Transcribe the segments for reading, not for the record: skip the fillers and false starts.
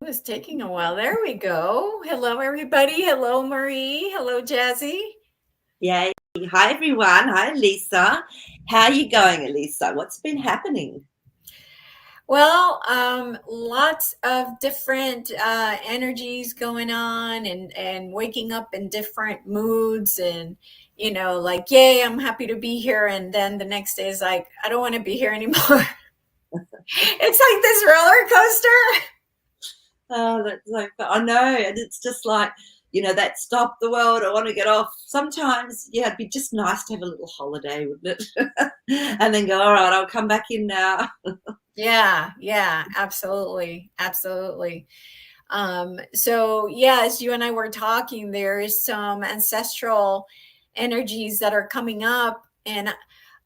was taking a while. There we go. Hello, everybody. Hello, Maree. Hello, Jazzy. Yay. Hi, everyone. Hi, Elisa. How are you going, Elisa? What's been happening? Well, lots of different energies going on, and waking up in different moods, and like, yay, I'm happy to be here, and then the next day is like, I don't want to be here anymore. It's like this roller coaster. Oh, that's so fun. I know. And it's just like, that stop the world. I want to get off. Sometimes, yeah, it'd be just nice to have a little holiday, wouldn't it? And then go, all right, I'll come back in now. Yeah, absolutely, absolutely. So yeah, as you and I were talking, there is some ancestral energies that are coming up, and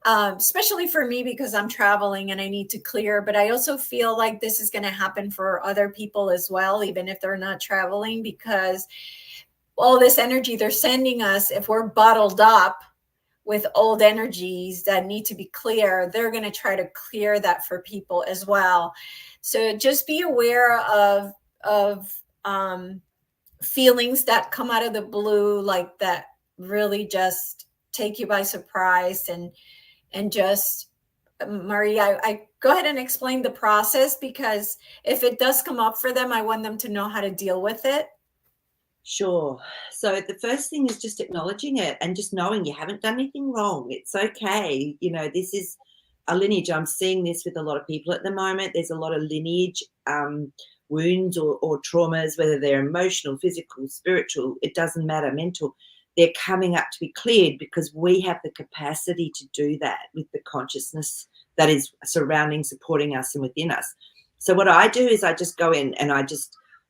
especially for me because I'm traveling and I need to clear. But I also feel like this is going to happen for other people as well, even if they're not traveling, because all this energy they're sending us, if we're bottled up with old energies that need to be clear, they're going to try to clear that for people as well. So just be aware of feelings that come out of the blue, like that really just take you by surprise, and just, Maree, I go ahead and explain the process, because if it does come up for them, I want them to know how to deal with it. Sure. So the first thing is just acknowledging it and just knowing you haven't done anything wrong. It's okay. This is a lineage. I'm seeing this with a lot of people at the moment. There's a lot of lineage wounds or traumas, whether they're emotional, physical, spiritual, it doesn't matter, mental. They're coming up to be cleared because we have the capacity to do that with the consciousness that is surrounding, supporting us and within us. So what I do is I just go in and I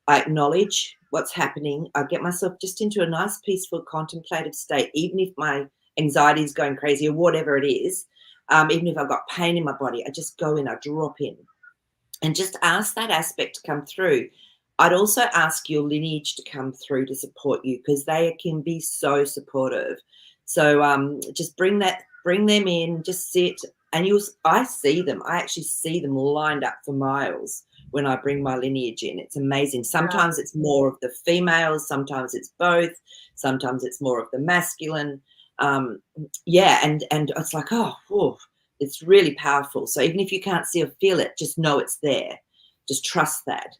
acknowledge what's happening. I get myself just into a nice, peaceful, contemplative state, even if my anxiety is going crazy or whatever it is. Even if I've got pain in my body, I just go in, I drop in and just ask that aspect to come through. I'd also ask your lineage to come through to support you because they can be so supportive. So just bring them in, just sit, and I see them. I actually see them lined up for miles when I bring my lineage in. It's amazing. Sometimes it's more of the females, sometimes it's both, sometimes it's more of the masculine. Yeah, and it's like, oh, whew, it's really powerful. So even if you can't see or feel it, just know it's there. Just trust that.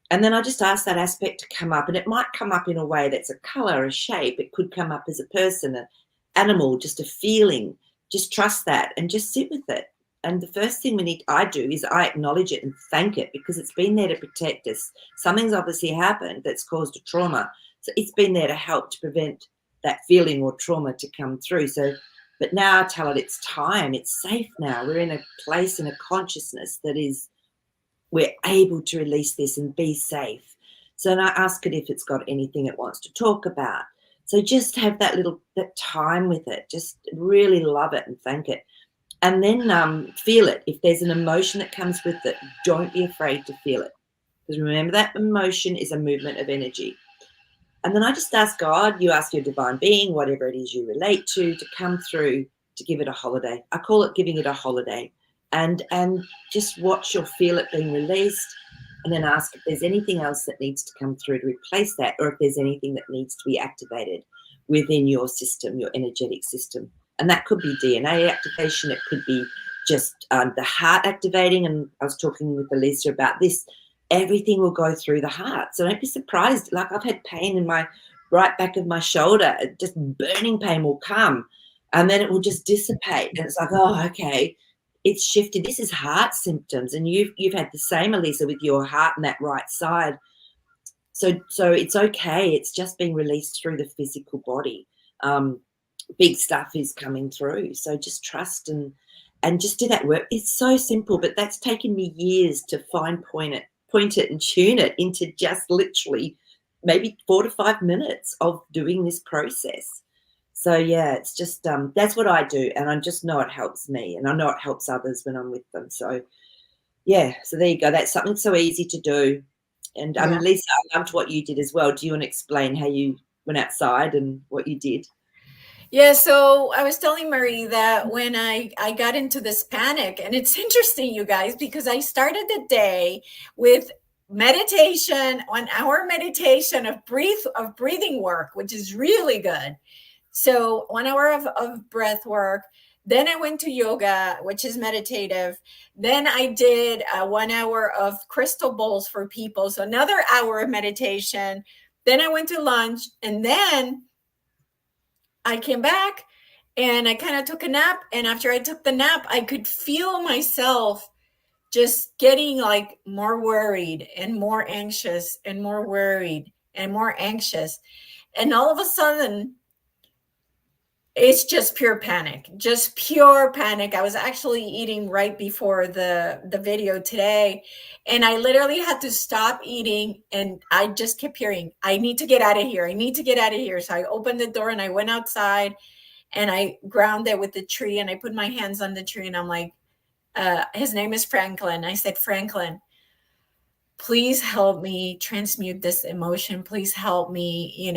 And then I just ask that aspect to come up, and it might come up in a way that's a color, a shape. It could come up as a person, an animal, just a feeling. Just trust that and just sit with it. And the first thing I do is I acknowledge it and thank it because it's been there to protect us. Something's obviously happened that's caused a trauma. So it's been there to help to prevent that feeling or trauma to come through. So, but now I tell it it's time. It's safe now. We're in a place, in a consciousness that is, we're able to release this and be safe. So then I ask it if it's got anything it wants to talk about. So just have that time with it. Just really love it and thank it. And then feel it. If there's an emotion that comes with it, don't be afraid to feel it. Because remember, that emotion is a movement of energy. And then I just ask God, you ask your divine being, whatever it is you relate to come through to give it a holiday. I call it giving it a holiday. And just watch or feel it being released, and then ask if there's anything else that needs to come through to replace that, or if there's anything that needs to be activated within your system, your energetic system. And that could be DNA activation. It could be just the heart activating. And I was talking with Elisa about this. Everything will go through the heart. So don't be surprised. Like, I've had pain in my right back of my shoulder, just burning pain will come, and then it will just dissipate. And it's like, oh, okay, it's shifted. This is heart symptoms. And you've had the same, Elisa, with your heart and that right side. So it's okay. It's just being released through the physical body. Big stuff is coming through. So just trust and just do that work. It's so simple, but that's taken me years to point it and tune it into just literally maybe 4 to 5 minutes of doing this process. So yeah, it's just that's what I do, and I just know it helps me, and I know it helps others when I'm with them. So yeah, so there you go. That's something so easy to do. And Yeah. Lisa, I loved what you did as well. Do you want to explain how you went outside and what you did? Yeah, so I was telling Marie that when I got into this panic, and it's interesting, you guys, because I started the day with meditation, 1 hour meditation of breathing work, which is really good. So 1 hour of breath work. Then I went to yoga, which is meditative. Then I did 1 hour of crystal bowls for people. So another hour of meditation. Then I went to lunch, and then I came back and I kind of took a nap. And after I took the nap, I could feel myself just getting like more worried and more anxious and more worried and more anxious. And all of a sudden, it's just pure panic, just pure panic. I was actually eating right before the video today, and I literally had to stop eating, and I just kept hearing, I need to get out of here. I need to get out of here. So I opened the door and I went outside and I grounded with the tree, and I put my hands on the tree, and I'm like, his name is Franklin. I said, Franklin, please help me transmute this emotion. Please help me,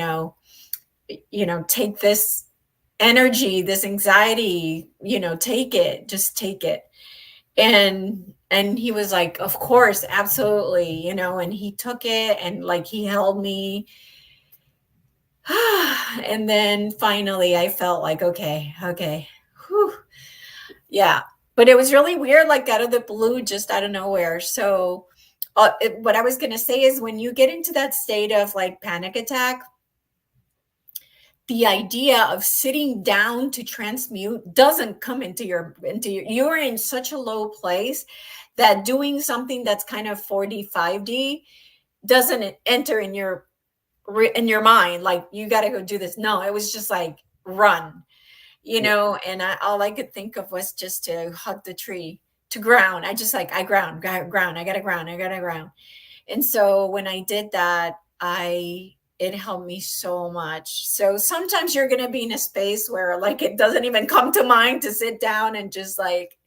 take this energy, this anxiety, take it, just take it. And he was like, of course, absolutely, and he took it, and like he held me. And then finally I felt like, okay, whew. Yeah. But it was really weird, like out of the blue, just out of nowhere. So what I was going to say is, when you get into that state of like panic attack, the idea of sitting down to transmute doesn't come into you're in such a low place that doing something that's kind of 4D, 5D doesn't enter in your mind. Like, you got to go do this. No, it was just like, run, and all I could think of was just to hug the tree, to ground. I ground, ground. I got to ground. And so when I did that, it helped me so much. So sometimes you're going to be in a space where like it doesn't even come to mind to sit down and just like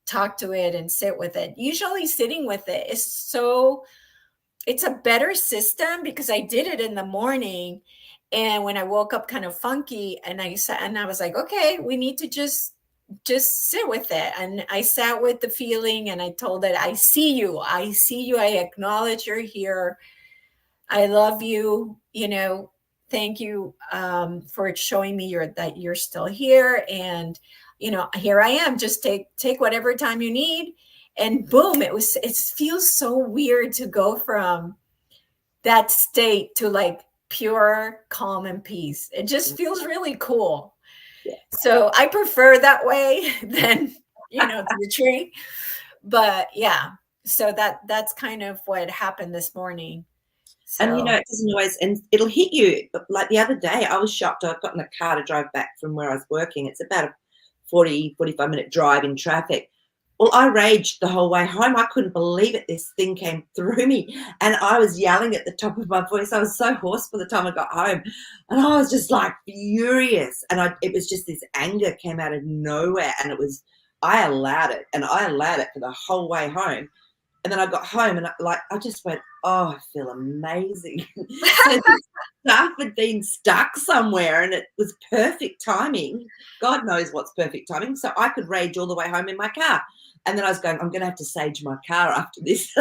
talk to it and sit with it. Usually sitting with it is it's a better system, because I did it in the morning, and when I woke up kind of funky, and I sat and I was like, okay, we need to just sit with it. And I sat with the feeling, and I told it, I see you, I acknowledge you're here, I love you, thank you for showing me that you're still here. And, here I am, just take whatever time you need. And boom, it feels so weird to go from that state to like pure calm and peace. It just feels really cool. Yeah. So I prefer that way than, to the tree. But yeah, so that's kind of what happened this morning. And So it doesn't always, and it'll hit you. But like the other day, I was shocked. I got in the car to drive back from where I was working. It's about a 45-minute drive in traffic. Well, I raged the whole way home. I couldn't believe it. This thing came through me, and I was yelling at the top of my voice. I was so hoarse by the time I got home, and I was just like furious. And it was just this anger came out of nowhere, and I allowed it, and I allowed it for the whole way home. And then I got home, and I just went, oh, I feel amazing. So this stuff had been stuck somewhere, and it was perfect timing. God knows what's perfect timing. So I could rage all the way home in my car. And then I was going, I'm going to have to sage my car after this.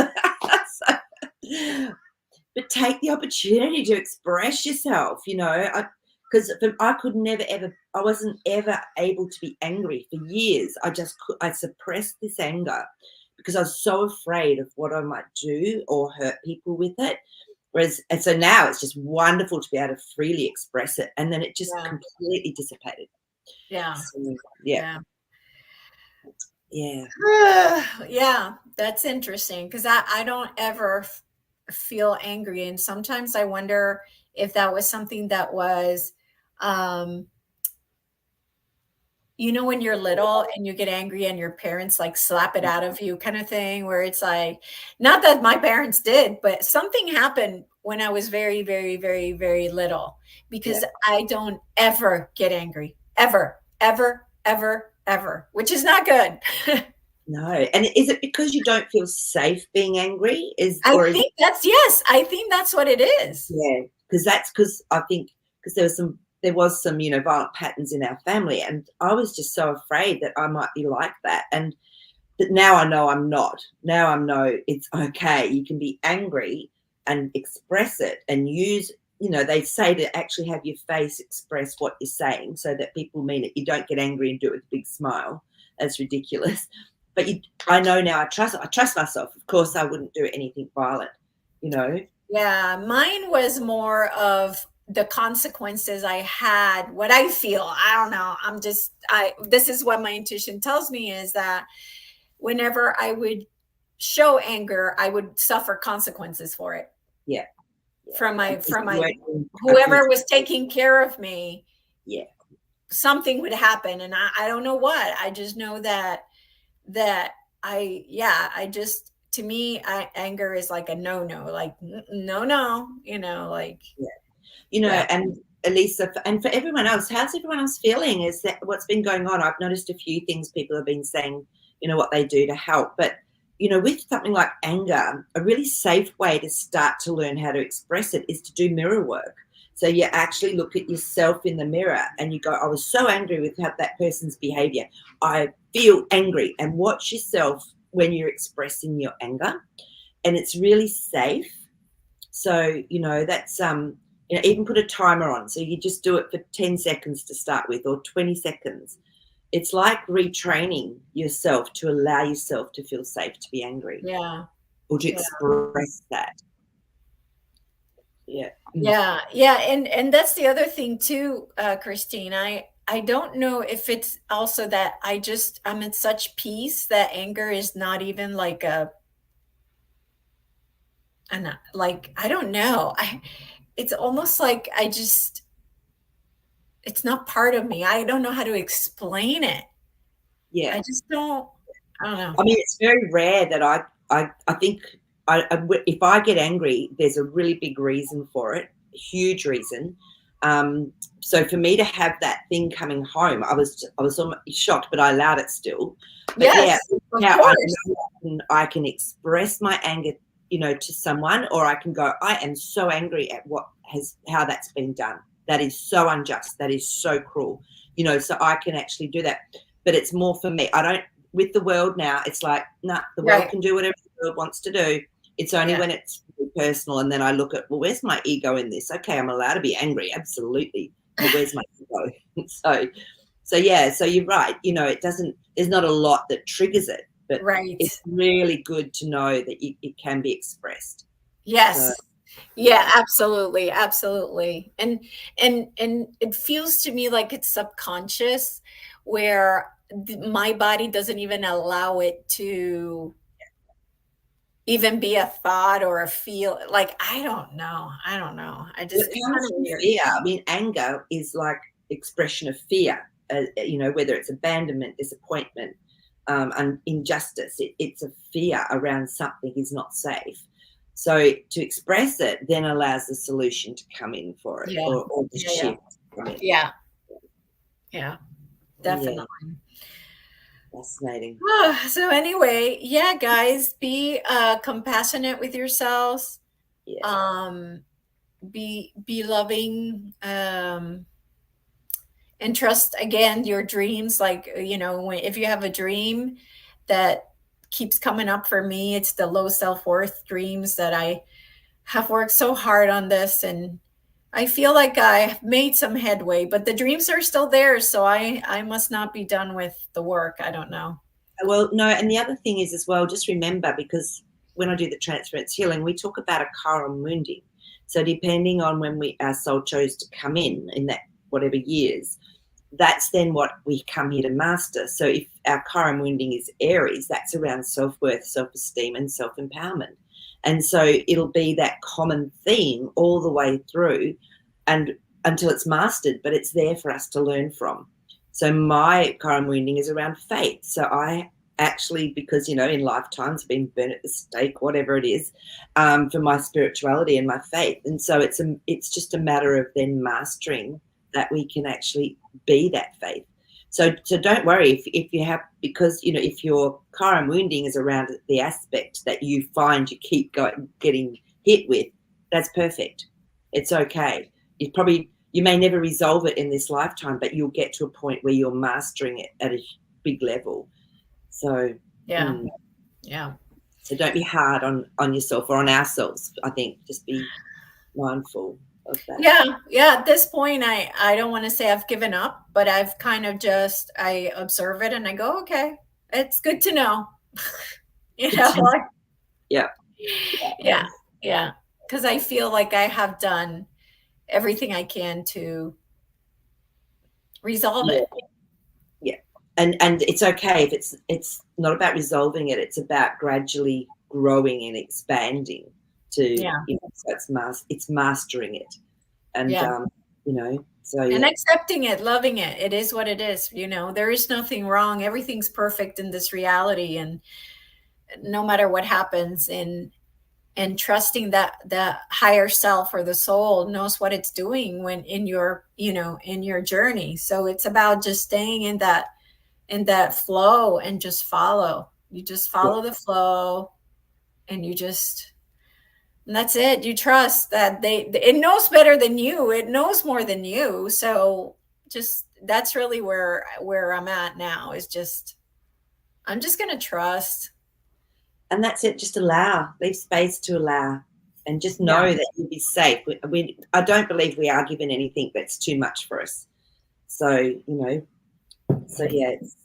But take the opportunity to express yourself, because I could never, ever, I wasn't ever able to be angry for years. I suppressed this anger because I was so afraid of what I might do or hurt people with it. And so now it's just wonderful to be able to freely express it. And then it just completely dissipated. yeah. So, yeah. Yeah. Yeah, that's interesting, because I don't ever feel angry. And sometimes I wonder if that was something that was, when you're little and you get angry and your parents like slap it out of you, kind of thing, where it's like, not that my parents did, but something happened when I was very, very, very, very little, because I don't ever get angry, ever, ever, ever, ever, which is not good. No. And is it because you don't feel safe being angry? Yes, I think that's what it is. Yeah, because I think there was some violent patterns in our family, and I was just so afraid that I might be like that. And But now I know I'm not. Now I know it's okay. You can be angry and express it and use, they say to actually have your face express what you're saying so that people mean it. You don't get angry and do it with a big smile. That's ridiculous. But I know now I trust myself. Of course, I wouldn't do anything violent, Yeah, mine was more of the consequences I had, what I feel. I don't know. This is what my intuition tells me, is that whenever I would show anger, I would suffer consequences for it. Yeah. From my whoever was taking care of me. Yeah. Something would happen, and I don't know what. I just know that to me, anger is like a no, like no, like yeah. And Elisa, and for everyone else, how's everyone else feeling? Is that what's been going on? I've noticed a few things people have been saying, what they do to help. But, with something like anger, a really safe way to start to learn how to express it is to do mirror work. So you actually look at yourself in the mirror and you go, I was so angry with that person's behavior. I feel angry, and watch yourself when you're expressing your anger. And it's really safe. So, that's, even put a timer on. So you just do it for 10 seconds to start with, or 20 seconds. It's like retraining yourself to allow yourself to feel safe to be angry. Yeah. Or to express that. Yeah. Yeah. Yeah. And that's the other thing too, Christine. I don't know if it's also that I'm in such peace that anger is not even like I don't know. It's almost like it's not part of me. I don't know how to explain it. Yeah. I just don't know. I mean, it's very rare that I think if I get angry, there's a really big reason for it, a huge reason. So for me to have that thing coming home, I was almost shocked, but I allowed it still. But yes, now I can express my anger, to someone, or I can go, I am so angry at how that's been done. That is so unjust. That is so cruel. So I can actually do that. But it's more for me. I don't, with the world now, it's like, the world can do whatever the world wants to do. It's only when it's personal. And then I look at, well, where's my ego in this? Okay, I'm allowed to be angry. Absolutely. But where's my ego? So yeah, so you're right. There's not a lot that triggers it, but it's really good to know that it can be expressed. Yes. Yeah, absolutely. Absolutely. And it feels to me like it's subconscious, where my body doesn't even allow it to even be a thought or a feel. Like, I don't know. I just, it's kind of weird. Fear. I mean, anger is like expression of fear, whether it's abandonment, disappointment, and injustice. It's a fear around something is not safe. So to express it then allows the solution to come in for it, or the shift. Yeah. Yeah, definitely. Fascinating. So anyway, guys, be compassionate with yourselves. Be loving, and trust again your dreams. Like, if you have a dream that keeps coming up, for me, it's the low self-worth dreams that I have worked so hard on this, and I feel like I've made some headway, but the dreams are still there. So I must not be done with the work. I don't know. Well, no. And the other thing is as well, just remember, because when I do the transference healing, we talk about a karma wounding. So depending on when our soul chose to come in that whatever years, that's then what we come here to master. So if our karma wounding is Aries, that's around self-worth, self-esteem, and self-empowerment. And so it'll be that common theme all the way through and until it's mastered, but it's there for us to learn from. So my karma wounding is around faith. So I actually, because, in lifetimes I've been burnt at the stake, whatever it is, for my spirituality and my faith. And so it's just a matter of then mastering that we can actually be that faith. So don't worry if you have, because, if your karma wounding is around the aspect that you find you keep getting hit with, that's perfect. It's okay. You may never resolve it in this lifetime, but you'll get to a point where you're mastering it at a big level. So Yeah. Yeah. So don't be hard on yourself or on ourselves. I think just be mindful of that. Yeah. Yeah. At this point, I don't want to say I've given up, but I've kind of just, I observe it and I go, okay, it's good to know. You know, like, Yeah. yeah. Yeah. Because I feel like I have done everything I can to resolve Yeah. it. Yeah. And it's okay if it's not about resolving it. It's about gradually growing and expanding to, Yeah. so it's mastering it. And, Yeah. so And yeah. accepting it, loving it. It is what it is. There is nothing wrong. Everything's perfect in this reality. And no matter what happens, and trusting that the higher self or the soul knows what it's doing when in your, in your journey. So it's about just staying in that flow and just follow. You just Yeah. follow the flow, and and that's it. You trust that it knows better than you. It knows more than you. So just that's really where I'm at now, is just I'm just gonna trust. And that's it. Just leave space to allow, and just Yeah. know that you'll be safe. I don't believe we are given anything that's too much for us. So, yeah, it's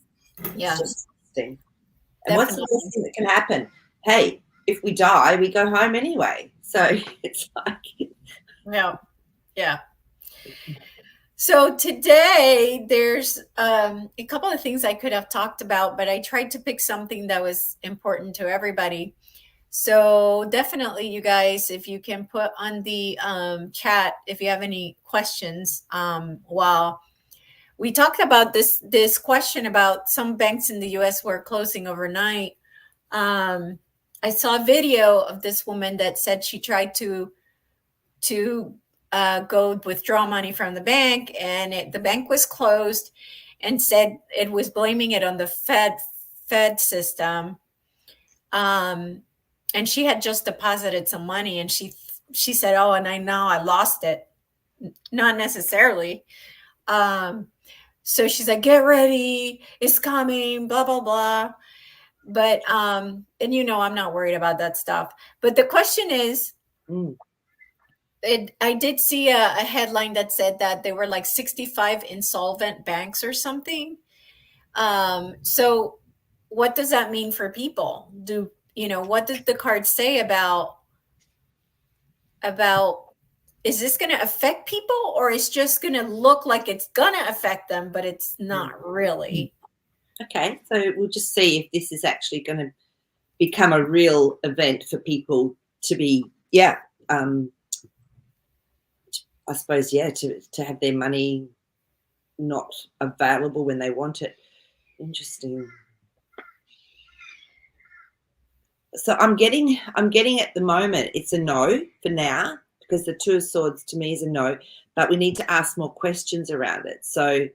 Yeah, just interesting. And what's the definitely. worst thing that can happen? Hey, if we die, we go home anyway. So it's like, Yeah. Yeah. So today there's a couple of things I could have talked about, but I tried to pick something that was important to everybody. So definitely, you guys, if you can put on the chat if you have any questions, while we talked about this question about some banks in the U.S. were closing overnight. Um, I saw a video of this woman that said she tried to go withdraw money from the bank, and the bank was closed, and said it was blaming it on the Fed system. Um, and she had just deposited some money, and she said, "Oh, and I know I lost it." Not necessarily. Um, so she's like, "Get ready, it's coming," blah blah blah. But and I'm not worried about that stuff. But the question is, mm, I did see a headline that said that there were like 65 insolvent banks or something. So what does that mean for people? What does the card say about is this going to affect people, or is just going to look like it's going to affect them, but it's mm. not really? Okay. So we'll just see if this is actually going to become a real event for people to be, um, I suppose, to have their money not available when they want it. Interesting. So I'm getting at the moment it's a no for now, because the Two of Swords to me is a no, but we need to ask more questions around it. So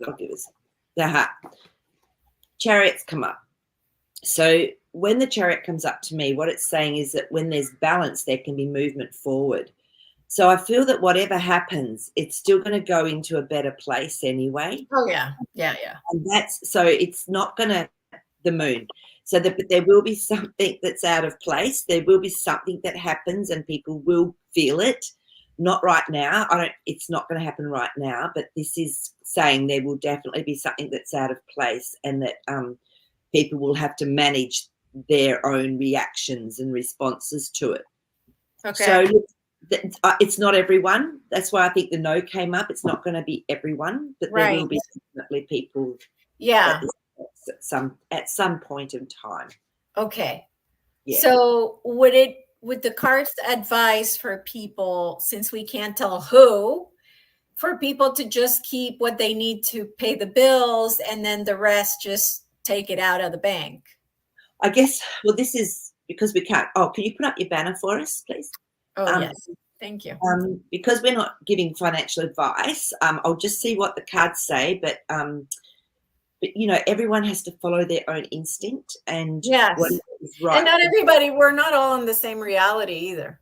I'll give us Chariots come up. So when the Chariot comes up to me, what it's saying is that when there's balance, there can be movement forward. So I feel that whatever happens, it's still going to go into a better place anyway. Oh yeah, yeah, yeah. And so it's not going to the moon. So but there will be something that's out of place. There will be something that happens, and people will feel it. Not right now. It's not going to happen right now. But this is saying there will definitely be something that's out of place, and that people will have to manage their own reactions and responses to it. Okay. So it's not everyone. That's why I think the no came up. It's not going to be everyone, but there will Right. be definitely people Yeah. that at some point in time. Okay. Yeah. So would the cards advise for people, since we can't tell who, for people to just keep what they need to pay the bills, and then the rest just take it out of the bank? I guess, well, this is because we can't. Oh, can you put up your banner for us, please? Oh, Um, yes. Thank you. because we're not giving financial advice, I'll just see what the cards say. But everyone has to follow their own instinct and what Yes. is And right. not everybody, we're not all in the same reality either.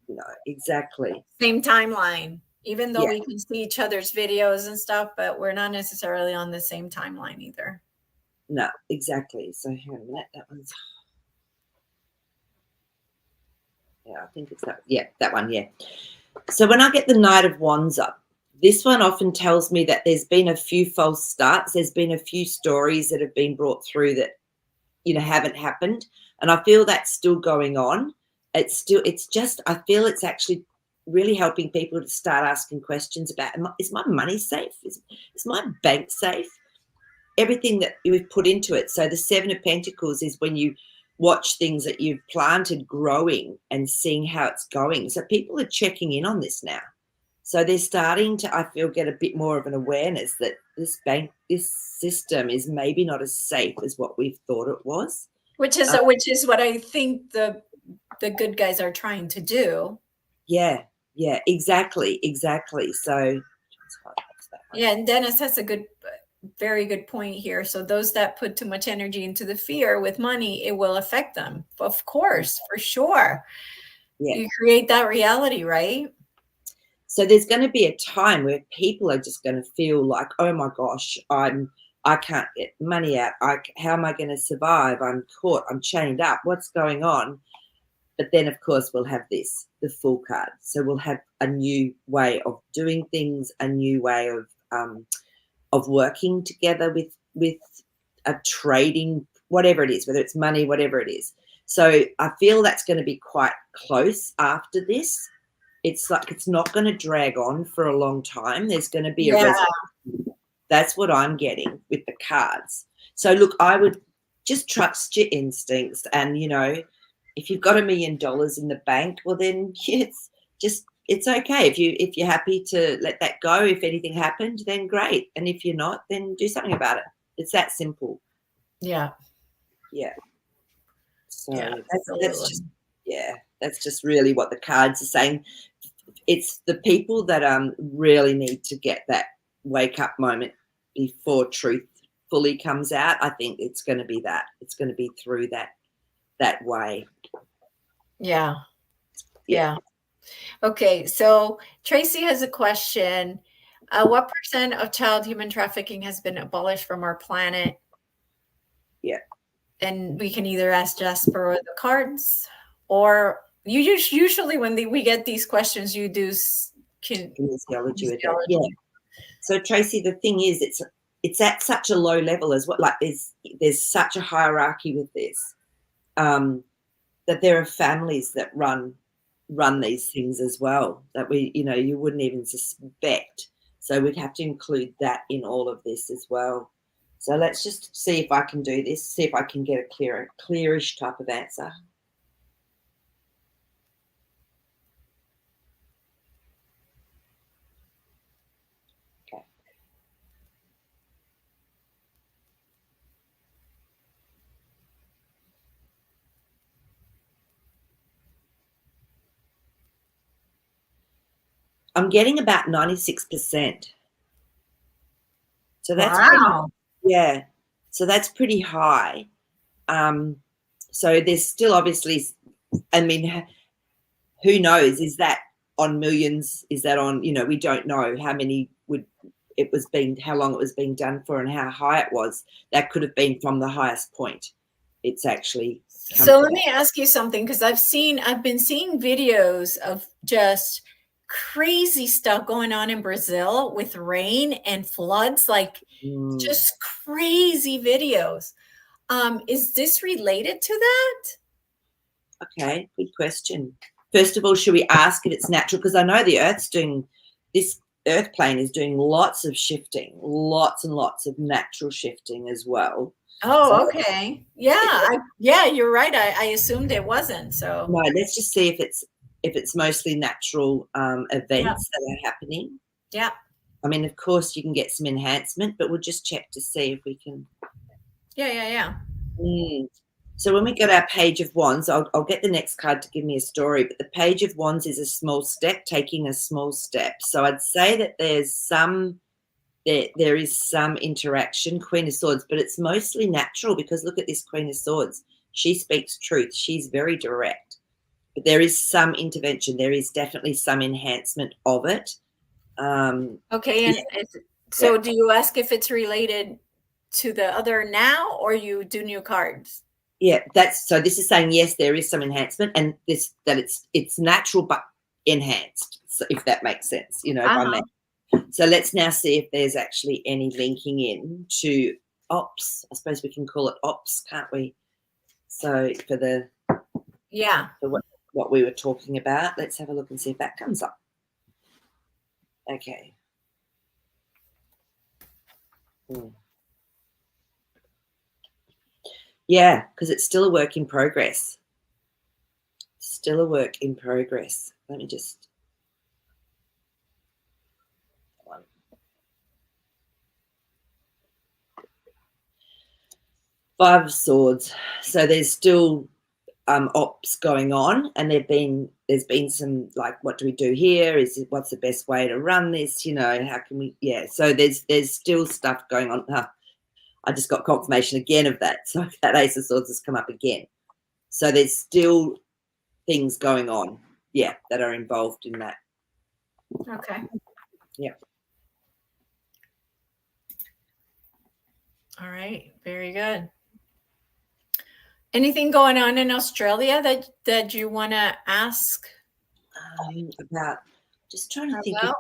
No, exactly. Same timeline. Even though Yeah, we can see each other's videos and stuff, but we're not necessarily on the same timeline either. no, exactly. So hang on a minute, that one's, yeah, I think it's that, yeah, that one, yeah. So when I get the Knight of Wands up, this one often tells me that there's been a few false starts. There's been a few stories that have been brought through that, you know, haven't happened. And I feel that's still going on. It's just, I feel it's actually really helping people to start asking questions about, is my money safe? Is my bank safe? Everything that you've put into it. So the Seven of Pentacles is when you watch things that you've planted growing and seeing how it's going. So people are checking in on this now. So they're starting to, I feel, get a bit more of an awareness that this system is maybe not as safe as what we've thought it was. Which is what I think the good guys are trying to do. Yeah, yeah, exactly. So yeah, and Dennis has a very good point here. So those that put too much energy into the fear with money, it will affect them. Of course, for sure. Yeah. You create that reality, right? So there's going to be a time where people are just going to feel like, oh my gosh, I can't get money out. How am I going to survive? I'm caught. I'm chained up. What's going on? But then, of course, we'll have the Fool card. So we'll have a new way of doing things, a new way of working together with a trading, whatever it is, whether it's money, whatever it is. So I feel that's going to be quite close after this. It's like it's not going to drag on for a long time. There's going to be a resolution. That's what I'm getting with the cards. So look, I would just trust your instincts, and you know, if you've got $1 million in the bank, well then it's okay. If you're happy to let that go, if anything happened, then great. And if you're not, then do something about it. It's that simple. Yeah. Yeah. So Yeah, that's just really what the cards are saying. It's the people that really need to get that wake up moment before truth fully comes out. I think it's going to be that. It's going to be through that way. Yeah. Okay, so Tracy has a question. What % of child human trafficking has been abolished from our planet? Yeah. And we can either ask Jasper or the cards, or usually when we get these questions, you do kinesiology with it. Yeah. So Tracy, the thing is, it's at such a low level as what, like there's such a hierarchy with this, that there are families that run these things as well that you wouldn't even suspect. So we'd have to include that in all of this as well. So let's just see if I can do this, see if I can get a clearish type of answer. Okay. I'm getting about 96%. So that's wow. Yeah. So that's pretty high. So there's still obviously, I mean, who knows? Is that on millions? Is that on, we don't know how many how long it was being done for and how high it was. That could have been from the highest point. It's actually. So let me ask you something, because I've been seeing videos of just crazy stuff going on in Brazil with rain and floods, like just crazy videos. Is this related to that? Okay, good question. First of all, should we ask if it's natural? Because I know the this earth plane is doing lots of shifting, lots and lots of natural shifting as well. Oh, so, okay. Yeah, you're right. I assumed it wasn't. So no, let's just see if it's mostly natural events that are happening. Yeah. I mean, of course, you can get some enhancement, but we'll just check to see if we can. Yeah. So when we get our Page of Wands, I'll get the next card to give me a story, but the Page of Wands is a small step, taking a small step. So I'd say that there is some interaction, Queen of Swords, but it's mostly natural because look at this Queen of Swords. She speaks truth. She's very direct. But there is some intervention. There is definitely some enhancement of it. Okay, yeah, and yeah, so do you ask if it's related to the other now, or you do new cards? yeah. That's so. This is saying yes, there is some enhancement, and this that it's natural but enhanced. So if that makes sense, by Uh-huh. me. So let's now see if there's actually any linking in to ops. I suppose we can call it ops, can't we? So Yeah. for what we were talking about, let's have a look and see if that comes up. Okay. Hmm. Yeah, because it's still a work in progress. Still a work in progress. Let me just one. Five of Swords. So there's still ops going on, and there's been some like, what do we do here? What's the best way to run this? How can we? Yeah. So there's still stuff going on. I just got confirmation again of that. So that Ace of Swords has come up again. So there's still things going on, yeah, that are involved in that. Okay. Yeah. All right. Very good. Anything going on in Australia that you want to ask About just trying to think of. about?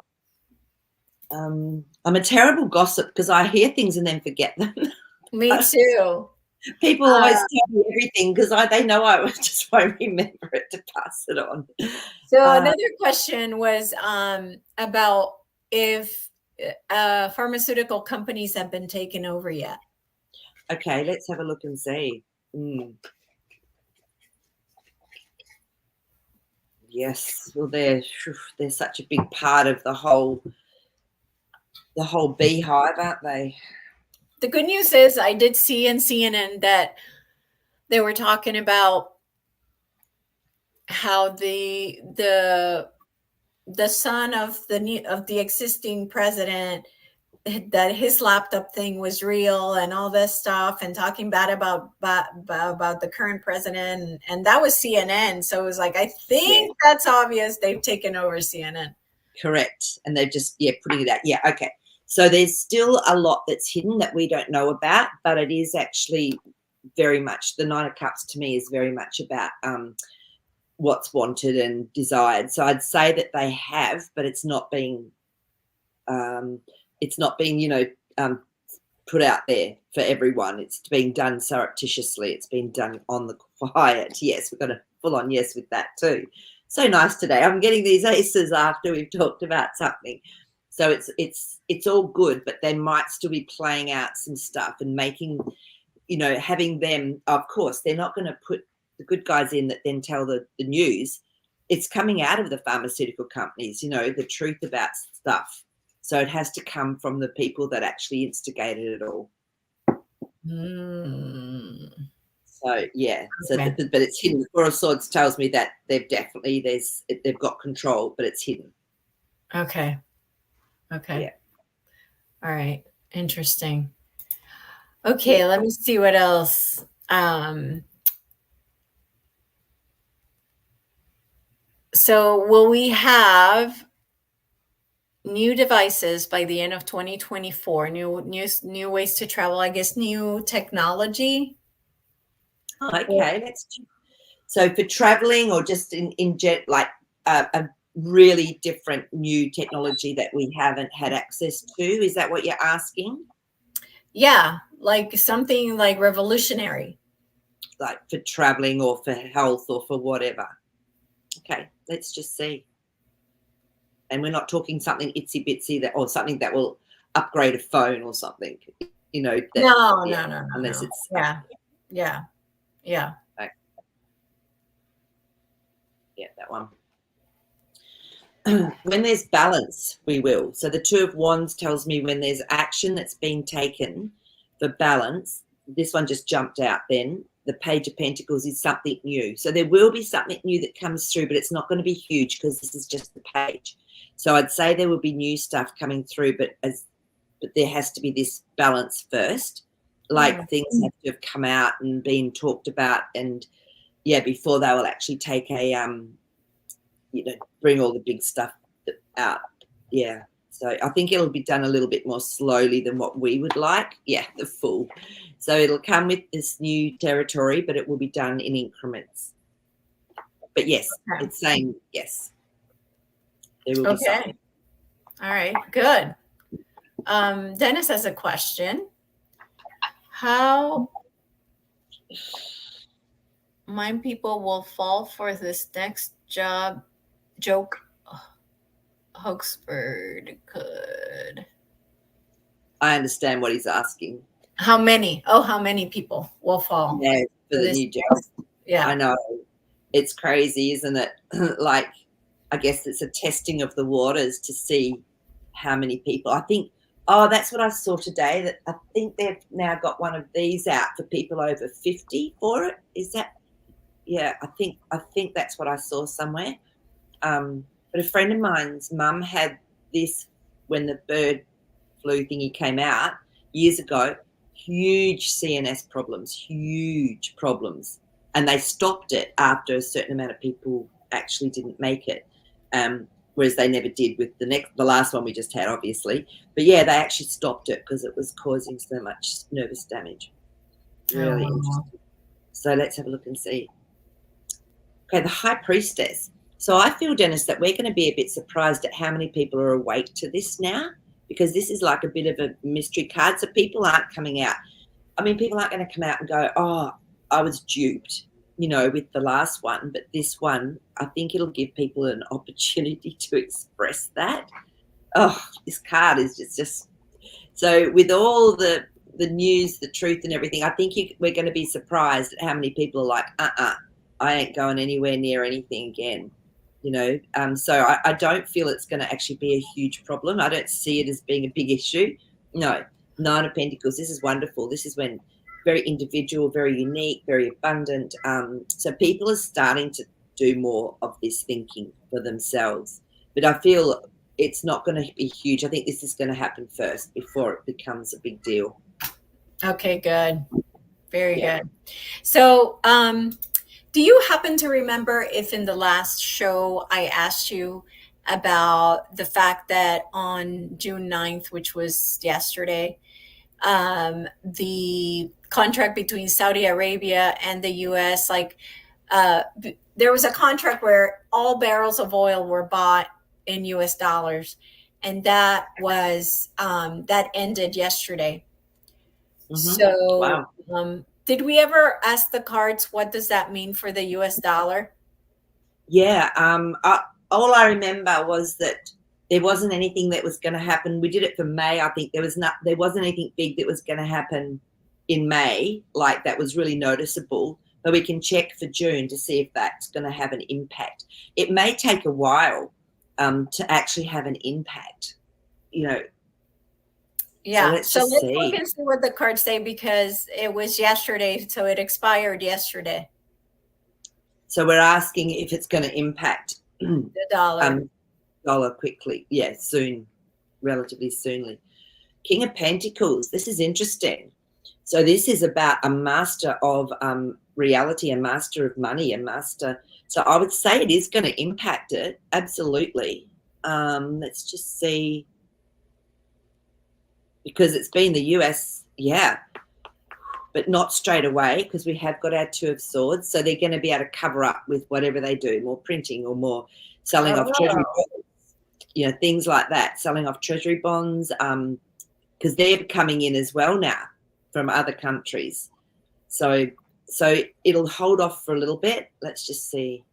I'm a terrible gossip because I hear things and then forget them. Me too. People always tell me everything because they know I just won't remember it to pass it on. So Uh, another question was about if pharmaceutical companies have been taken over yet. okay, let's have a look and see. Yes, well, they're such a big part of the whole beehive, aren't they? The good news is I did see in CNN that they were talking about how the son of the existing president, that his laptop thing was real and all this stuff, and talking bad about the current president, and that was CNN. So it was like, I Yeah, think that's obvious they've taken over CNN. correct. And they're just putting it out. Yeah, okay. So there's still a lot that's hidden that we don't know about, but it is actually very much the Nine of Cups to me is very much about what's wanted and desired. So I'd say that they have, but it's not being um, put out there for everyone. It's being done surreptitiously. It's been done on the quiet. Yes, we've got a full on yes with that too. So nice today. I'm getting these aces after we've talked about something. So it's all good, but they might still be playing out some stuff and making, having them. Of course, they're not going to put the good guys in that then tell the news. It's coming out of the pharmaceutical companies, the truth about stuff. So it has to come from the people that actually instigated it all. Mm, So yeah, okay. but it's hidden. Four of Swords tells me that they've got control, but it's hidden. Okay. Okay. Yeah, All right. Interesting. yeah. Okay, let me see what else. So will we have new devices by the end of 2024? New ways to travel, I guess, new technology? Oh, okay, so for traveling or just in jet, like a really different new technology that we haven't had access to. Is that what you're asking? Yeah, like something like revolutionary. Like for traveling or for health or for whatever. Okay, let's just see. And we're not talking something itsy bitsy or something that will upgrade a phone or something. That No, yeah, no, no, no, unless no. it's Yeah, yeah, yeah. okay, yeah, that one. When there's balance, we will. So the Two of Wands tells me when there's action that's been taken for balance. This one just jumped out then. The Page of Pentacles is something new. So there will be something new that comes through, but it's not going to be huge because this is just the page. So I'd say there will be new stuff coming through, but there has to be this balance first. Like things have to have come out and been talked about, and yeah, before they will actually take a bring all the big stuff out. Yeah. So I think it'll be done a little bit more slowly than what we would like. Yeah, the full. So it'll come with this new territory, but it will be done in increments. But yes, Okay. it's saying yes. There will be Okay. something. All right. Good. Dennis has a question. How mind people will fall for this next joke Hoaxford could. I understand what he's asking. How many? Oh, how many people will fall Yeah, for the this? new job. Yeah. I know. It's crazy, isn't it? Like, I guess it's a testing of the waters to see how many people. I think, oh, that's what I saw today, that I think they've now got one of these out for people over 50 for it. Is that? Yeah, I think that's what I saw somewhere. But a friend of mine's mum had this when the bird flu thingy came out years ago. Huge CNS problems, huge problems, and they stopped it after a certain amount of people actually didn't make it. Whereas they never did with the last one we just had, obviously. But yeah, they actually stopped it because it was causing so much nervous damage. Really interesting. So let's have a look and see. Okay, the High Priestess. So I feel, Dennis, that we're going to be a bit surprised at how many people are awake to this now, because this is like a bit of a mystery card. So people aren't coming out. I mean, people aren't going to come out and go, oh, I was duped, with the last one. But this one, I think it'll give people an opportunity to express that. Oh, this card is just so with all the news, the truth and everything, I think we're going to be surprised at how many people are like, I ain't going anywhere near anything again. So I don't feel it's going to actually be a huge problem. I don't see it as being a big issue. No, Nine of Pentacles. This is wonderful. This is when very individual, very unique, very abundant. So people are starting to do more of this thinking for themselves. But I feel it's not going to be huge. I think this is going to happen first before it becomes a big deal. Okay, good. Very good. So, do you happen to remember if in the last show I asked you about the fact that on June 9th, which was yesterday, the contract between Saudi Arabia and the US, there was a contract where all barrels of oil were bought in US dollars, and that was that ended yesterday. So wow. did we ever ask the cards, what does that mean for the US dollar? Yeah. All I remember was that there wasn't anything that was going to happen. We did it for May. I think there wasn't anything big that was going to happen in May, like that was really noticeable. But we can check for June to see if that's going to have an impact. It may take a while to actually have an impact, Yeah. So let's look and see what the cards say, because it was yesterday, so it expired yesterday. So we're asking if it's going to impact the dollar. Dollar quickly. Yeah, soon, relatively soonly. King of Pentacles. This is interesting. So this is about a master of reality, a master of money, a master. So I would say it is going to impact it. Absolutely. Let's just see. Because it's been the US, yeah, but not straight away, because we have got our Two of Swords. So they're going to be able to cover up with whatever they do, more printing or more selling off treasury bonds, things like that, selling off treasury bonds, because they're coming in as well now from other countries. So it'll hold off for a little bit. Let's just see.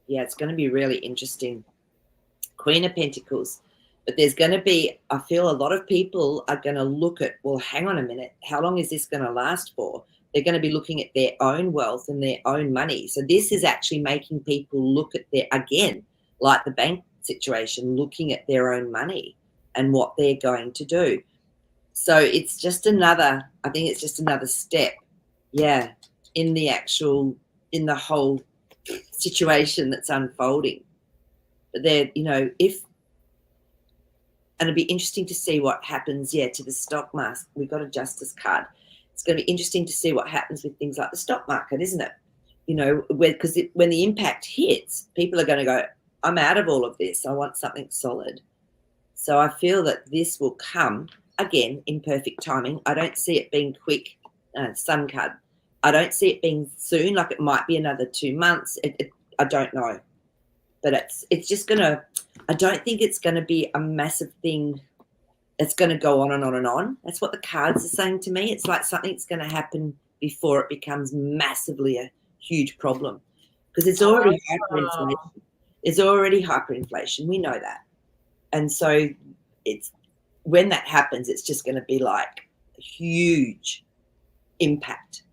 Yeah, it's going to be really interesting. Queen of Pentacles. But there's going to be, I feel a lot of people are going to look at, well, hang on a minute, how long is this going to last for? They're going to be looking at their own wealth and their own money. So this is actually making people look at again, like the bank situation, looking at their own money and what they're going to do. So it's just I think it's just another step, yeah, in the whole situation that's unfolding. But and it'll be interesting to see what happens, to the stock market. We've got a Justice card. It's going to be interesting to see what happens with things like the stock market, isn't it? Because when the impact hits, people are going to go, I'm out of all of this. I want something solid. So I feel that this will come again in perfect timing. I don't see it being quick. Sun card. I don't see it being soon. Like it might be another 2 months. I don't know, but it's just gonna. I don't think it's gonna be a massive thing. It's gonna go on and on and on. That's what the cards are saying to me. It's like something's gonna happen before it becomes massively a huge problem because it's already hyperinflation. Oh, It's already hyperinflation. We know that, and so it's when that happens, it's just going to be like a huge impact,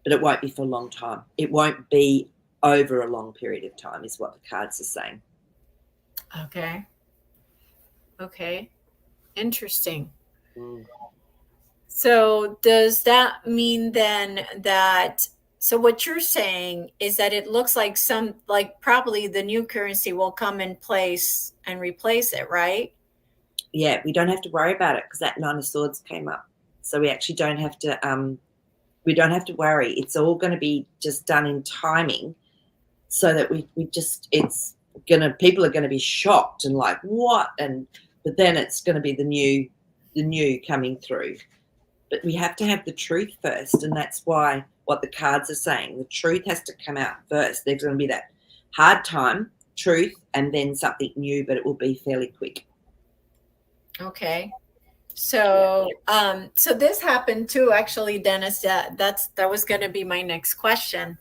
but it won't be for a long time. It won't be over a long period of time, is what the cards are saying. okay. Okay. Interesting. Mm. So does that mean then that, so what you're saying is that it looks like some, like probably the new currency will come in place and replace it, right? Yeah, we don't have to worry about it because that Nine of Swords came up, so we actually don't have to. We don't have to worry. It's all going to be just done in timing, so that we just people are going to be shocked and like what, and but then it's going to be the new coming through. But we have to have the truth first, and that's why what the cards are saying. The truth has to come out first. There's going to be that hard time, truth, and then something new, but it will be fairly quick. Okay. Yeah. So this happened too, actually, Dennis. That was going to be my next question.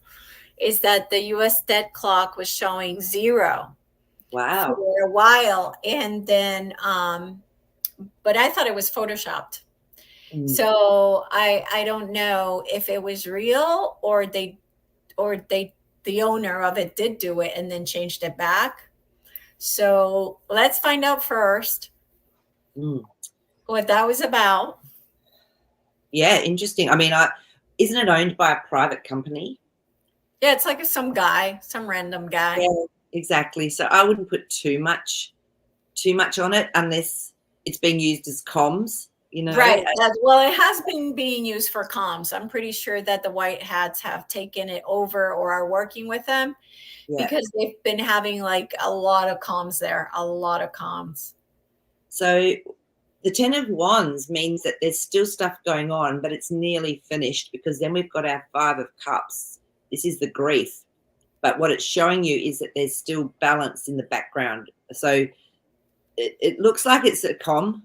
Is that the U.S. debt clock was showing zero Wow. for a while, and then, but I thought it was photoshopped. Mm. So I don't know if it was real or they the owner of it did do it and then changed it back. So let's find out first Mm. what that was about. Yeah, interesting. I mean, isn't it owned by a private company? Yeah, it's like some guy, some random guy. Yeah, exactly. So I wouldn't put too much on it unless it's being used as comms, you know. Right. Well, it has been being used for comms. I'm pretty sure that the white hats have taken it over or are working with them Yeah. because they've been having like a lot of comms there, a lot of comms. So the Ten of Wands means that there's still stuff going on, but it's nearly finished because then we've got our Five of Cups. This is the grief. But what it's showing you is that there's still balance in the background. So it looks like it's a com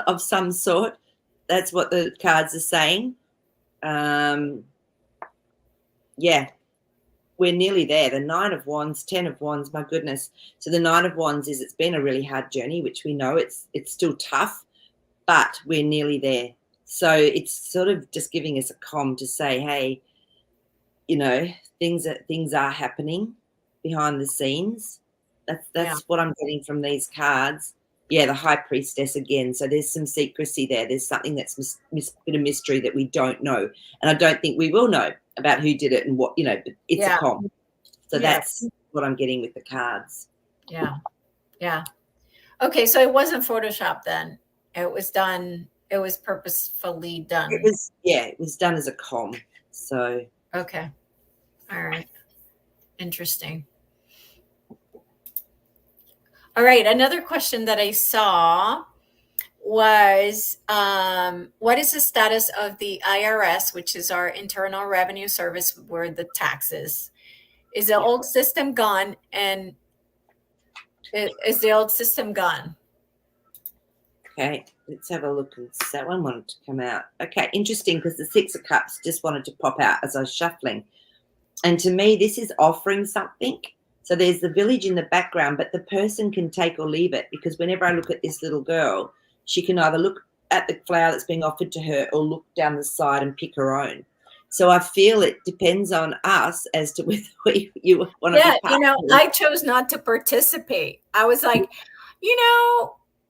of some sort. That's what the cards are saying. Um, yeah, we're nearly there. The Nine of Wands, Ten of Wands, my goodness. So the Nine of Wands is it's been a really hard journey, which we know it's still tough, but we're nearly there. So it's sort of just giving us a calm to say, hey, you know, things are happening behind the scenes. Yeah. That's what I'm getting from these cards. Yeah, the High Priestess again. So there's some secrecy there. There's something that's bit of mystery that we don't know, and I don't think we will know about who did it and what. But it's a Yeah. com. So Yeah. that's what I'm getting with the cards. Yeah. Yeah. Okay. So it wasn't Photoshop then. It was done. It was purposefully It done. was it was done as a com. So Okay. All right. Interesting. All right. Another question that I saw was what is the status of the IRS, which is our Internal Revenue Service, where the taxes? Is the yeah. old system gone? And is the old system gone? Okay, let's have a look. That one wanted to come out. Okay, interesting because the Six of Cups just wanted to pop out as I was shuffling. And to me, this is offering something. So there's the village in the background, but the person can take or leave it because whenever I look at this little girl, she can either look at the flower that's being offered to her or look down the side and pick her own. So I feel it depends on us as to whether you want to Yeah, be part of it. I chose not to participate. I was like,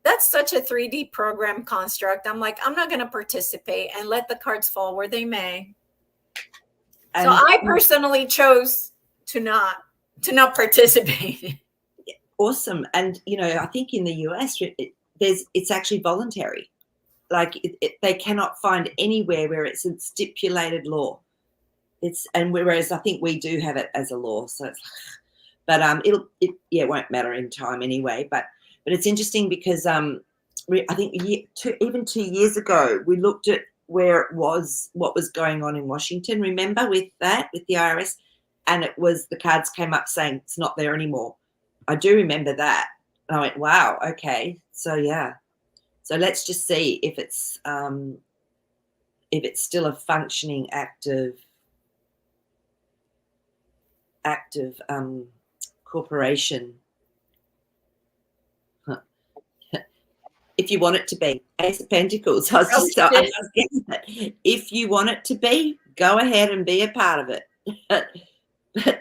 that's such a 3D program construct. I'm like, I'm not going to participate and let the cards fall where they may. So And I personally chose to not participate. awesome. And I think in the US, it's actually voluntary. Like they cannot find anywhere where it's a stipulated law. Whereas I think we do have it as a law. So it's, But it won't matter in time anyway. But it's interesting because I think even 2 years ago we looked at where it was, what was going on in Washington. Remember with the IRS, and it was, the cards came up saying it's not there anymore. I do remember that. And I went, wow, okay, so yeah. So let's just see if it's still a functioning active corporation. If you want it to be. Ace of Pentacles. I was getting that. If you want it to be, go ahead and be a part of it. But then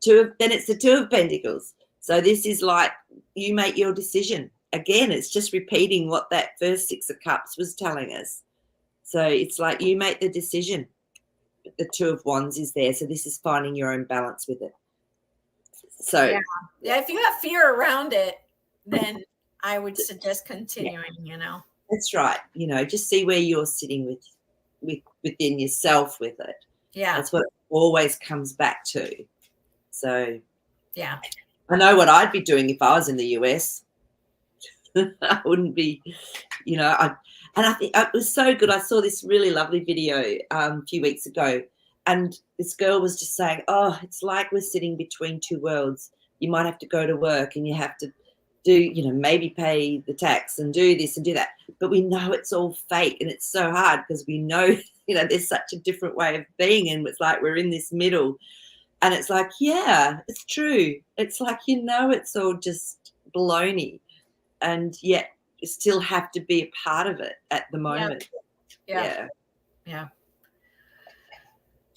it's the Two of Pentacles. So this is like, you make your decision. Again, it's just repeating what that first Six of Cups was telling us. So it's like you make the decision. The Two of Wands is there. So this is finding your own balance with it. So yeah, if you have fear around it, then I would suggest continuing, That's right. Just see where you're sitting within yourself with it. Yeah. That's what it always comes back to. So yeah. I know what I'd be doing if I was in the US. I wouldn't be, and I think it was so good. I saw this really lovely video a few weeks ago, and this girl was just saying, oh, it's like we're sitting between two worlds. You might have to go to work and you have to do, maybe pay the tax and do this and do that. But we know it's all fake, and it's so hard because we know, there's such a different way of being, and it's like we're in this middle. And it's like, yeah, it's true. It's like, it's all just baloney. And yet you still have to be a part of it at the moment. Yeah.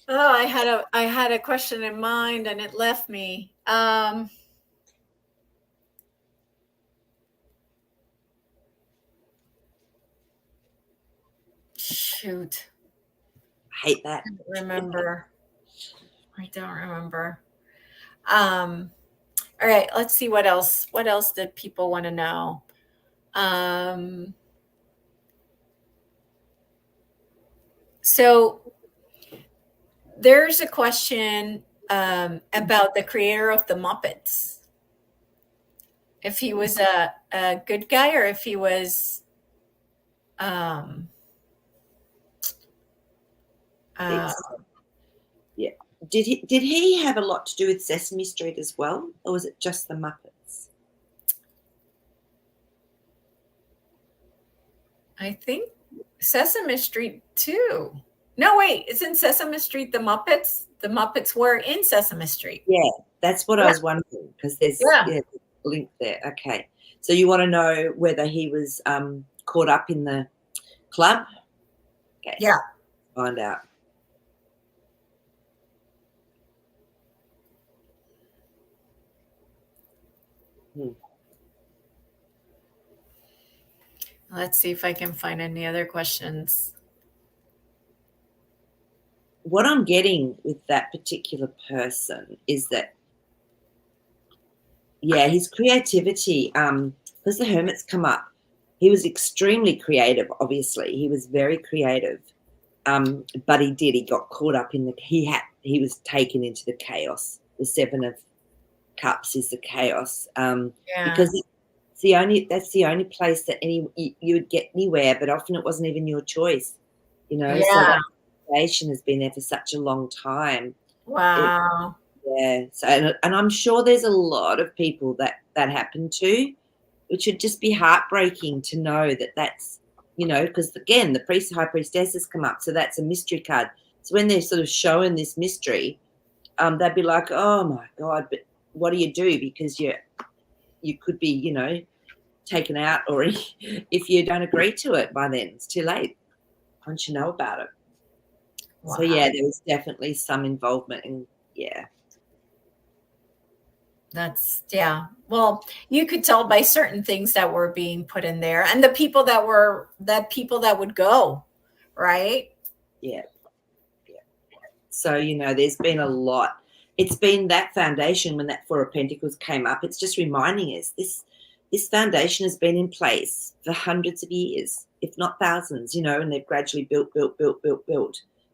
Oh, I had a question in mind and it left me. Shoot. I hate that. I don't remember. All right, let's see what else did people want to know. So there's a question about the creator of the Muppets. If he was a good guy or if he was yeah. Did he have a lot to do with Sesame Street as well, or was it just the Muppets? I think Sesame Street too. No, wait, isn't Sesame Street the Muppets? The Muppets were in Sesame Street. Yeah, that's what I was wondering, because there's a link there. Okay, so you want to know whether he was caught up in the club? Okay. Yeah. Find out. Let's see if I can find any other questions. What I'm getting with that particular person is that, his creativity, because the Hermit's come up, he was extremely creative, obviously. He was very creative. But he got caught up in he was taken into the chaos. The Seven of Cups is the chaos. Because that's the only place that you would get anywhere, but often it wasn't even your choice, So that situation has been there for such a long time. Wow. So and I'm sure there's a lot of people that happened to, which would just be heartbreaking to know that that's, because again, the high priestess has come up, so that's a mystery card. So when they're sort of showing this mystery, they'd be like, oh my God, but what do you do? Because you could be, taken out, or if you don't agree to it by then, it's too late once you know about it. Wow. So there was definitely some involvement in, That's, well, you could tell by certain things that were being put in there, and the people that would go, right? Yeah. So, there's been a lot. It's been that foundation. When that Four of Pentacles came up, it's just reminding us this foundation has been in place for hundreds of years, if not thousands, and they've gradually built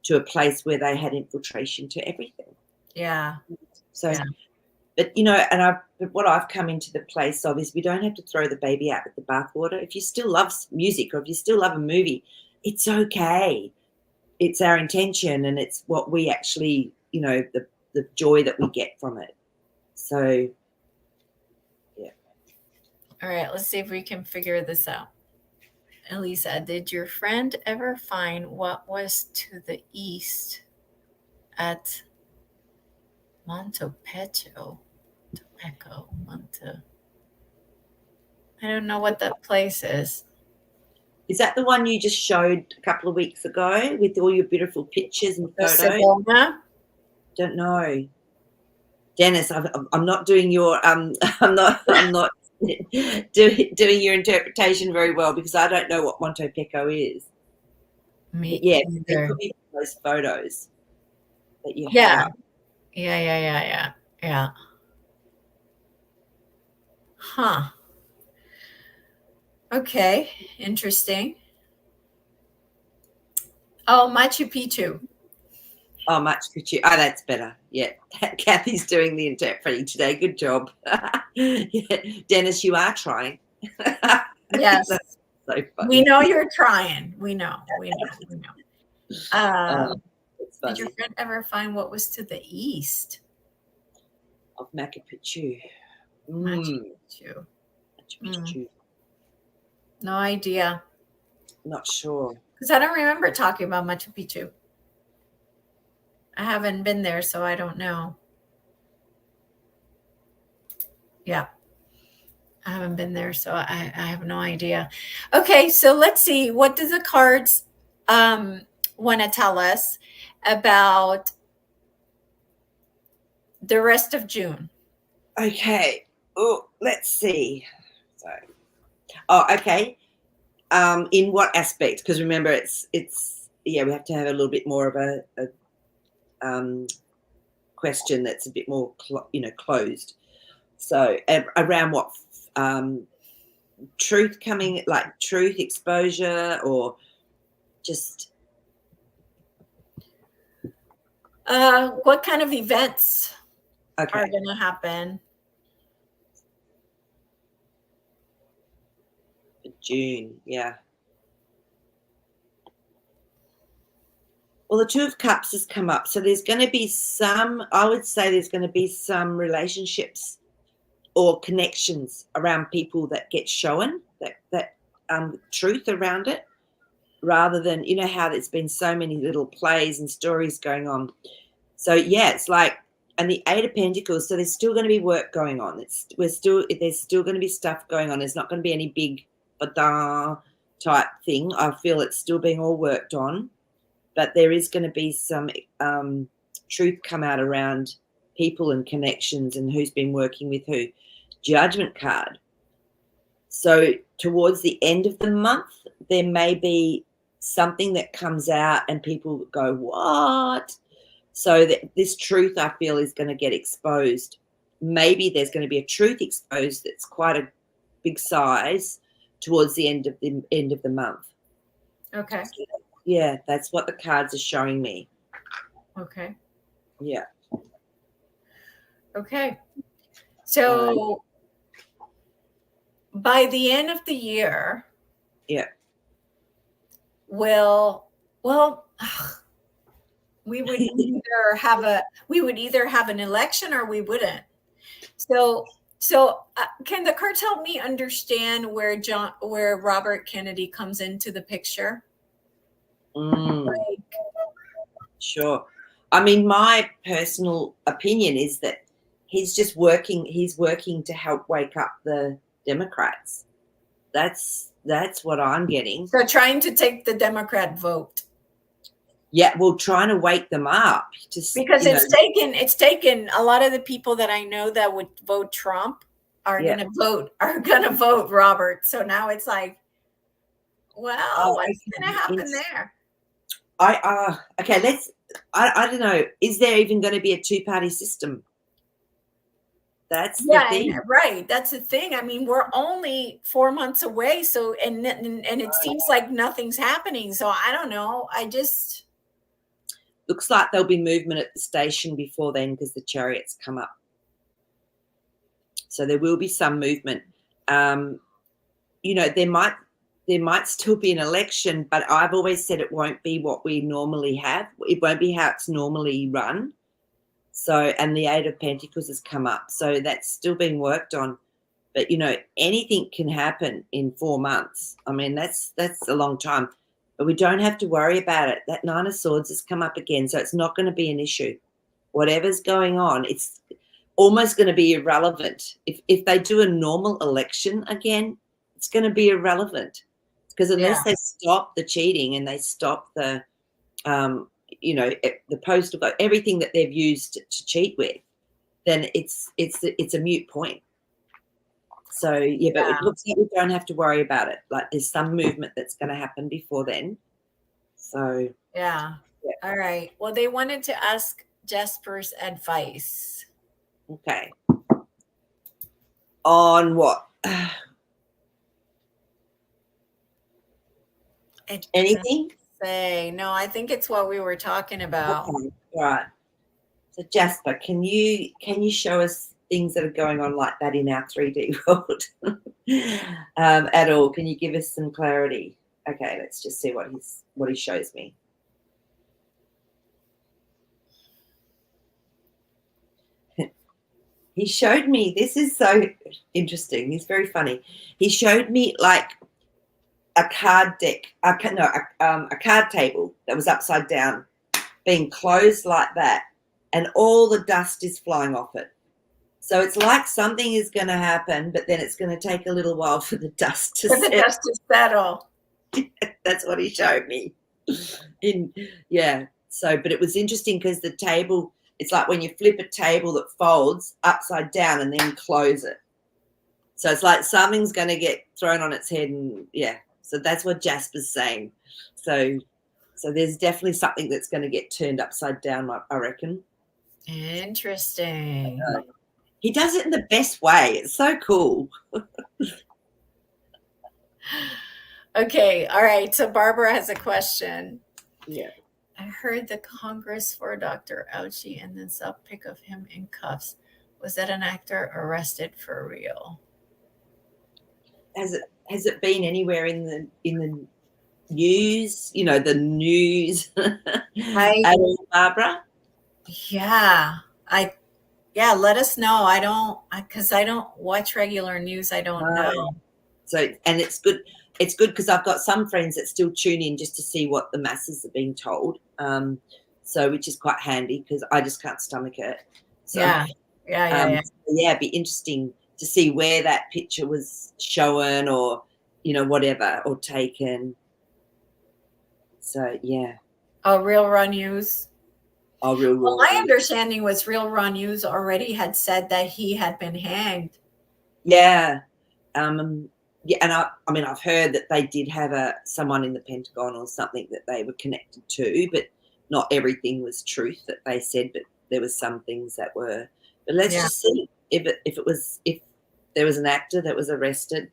to a place where they had infiltration to everything. Yeah. So, But, but what I've come into the place of is we don't have to throw the baby out with the bathwater. If you still love music, or if you still love a movie, it's okay. It's our intention, and it's what we actually, the joy that we get from it. So, yeah. All right, let's see if we can figure this out. Elisa, did your friend ever find what was to the east at Montepecho? I don't know what that place is. Is that the one you just showed a couple of weeks ago with all your beautiful pictures and The photos? Sedona? Don't know. Dennis, I'm not doing your I'm not doing your interpretation very well, because I don't know what Monte Pecco is. Me But yeah, either. it could be those photos that you Yeah. have. Yeah. Huh. Okay, interesting. Oh, Machu Picchu. Oh, Machu Picchu. Oh, that's better. Yeah, Kathy's doing the interpreting today. Good job. Yeah. Dennis, you are trying. Yes. That's so funny. We know you're trying. We know. Did your friend ever find what was to the east of Machu Picchu? Machu Picchu? Machu Picchu. No idea. Not sure. Because I don't remember talking about Machu Picchu. I haven't been there, so I don't know. Yeah. I haven't been there, so I have no idea. Okay, so let's see. What does the cards want to tell us about the rest of June? Okay. Oh, let's see. Okay. In what aspect? Because remember, it's we have to have a little bit more of a question that's a bit more closed. So around what truth coming, like truth exposure, or just what kind of events are going to happen? June, yeah. Well, the Two of Cups has come up, so there's going to be some. I would say there's going to be some relationships or connections around people that get shown that truth around it, rather than how there's been so many little plays and stories going on. So yeah, it's like, and the Eight of Pentacles. So there's still going to be work going on. There's still going to be stuff going on. There's not going to be any big type thing. I feel it's still being all worked on, but there is going to be some truth come out around people and connections and who's been working with who. Judgment card. So towards the end of the month, there may be something that comes out and people go, what? So that this truth, I feel, is going to get exposed. Maybe there's going to be a truth exposed that's quite a big size towards the end of the month. Okay. Yeah, that's what the cards are showing me. Okay. Yeah. Okay. So by the end of the year, yeah, we would either have an election or we wouldn't. So can the cards help me understand where Robert Kennedy comes into the picture? Sure. I mean, my personal opinion is that he's working to help wake up the Democrats. That's what I'm getting. So trying to take the Democrat vote. Yeah, well, trying to wake them up. Because it's taken a lot of the people that I know that would vote Trump are gonna vote Robert. So now it's like, well, what's gonna happen there? Okay, I don't know. Is there even going to be a two-party system? That's the thing. Right. That's the thing. I mean, we're only 4 months away. So, and it seems like nothing's happening. So I don't know. Looks like there'll be movement at the station before then, because the chariots come up. So there will be some movement. You know, there might still be an election, but I've always said it won't be what we normally have. It won't be how it's normally run. So, and the Eight of Pentacles has come up. So that's still being worked on. But, you know, anything can happen in 4 months. I mean, that's a long time. But we don't have to worry about it. That Nine of Swords has come up again, so it's not going to be an issue. Whatever's going on, it's almost going to be irrelevant. If they do a normal election again, it's going to be irrelevant. Because unless they stop the cheating and they stop the, you know, the postal vote, everything that they've used to cheat with, then it's a moot point. So, yeah, but it looks like we don't have to worry about it. Like there's some movement that's going to happen before then. So, yeah. All right. Well, they wanted to ask Jasper's advice. Okay. On what? Anything? Say no. I think it's what we were talking about. Okay. All right. So Jasper, can you show us things that are going on like that in our 3D world at all? Can you give us some clarity? Okay, let's just see what he shows me. He showed me, this is so interesting. He's very funny. He showed me like a card deck, a card table that was upside down, being closed like that, and all the dust is flying off it. So it's like something is going to happen, but then it's going to take a little while for the dust to settle. The dust to settle. That's what he showed me. So, but it was interesting because the table, it's like when you flip a table that folds upside down and then close it. So it's like something's going to get thrown on its head, and so that's what Jasper's saying. So there's definitely something that's going to get turned upside down, I reckon. Interesting. He does it in the best way. It's so cool. Okay. All right. So Barbara has a question. Yeah. I heard the Congress for Dr. Ouchie and then saw a pic of him in cuffs. Was that an actor arrested for real? Has it been anywhere in the news? You know, the news at all, Barbara? Yeah. Let us know. Because I don't watch regular news. I don't know. So, and it's good. It's good because I've got some friends that still tune in just to see what the masses are being told. So, which is quite handy because I just can't stomach it. So, yeah. It'd be interesting to see where that picture was shown or, you know, whatever, or taken. So, yeah. Oh, Real Raw News. Oh, Real Raw. Well, my understanding was Real Raw News already had said that he had been hanged. Yeah. Yeah, and I mean, I've heard that they did have someone in the Pentagon or something that they were connected to, but not everything was truth that they said, but there was some things that were. But let's just see if there was an actor that was arrested,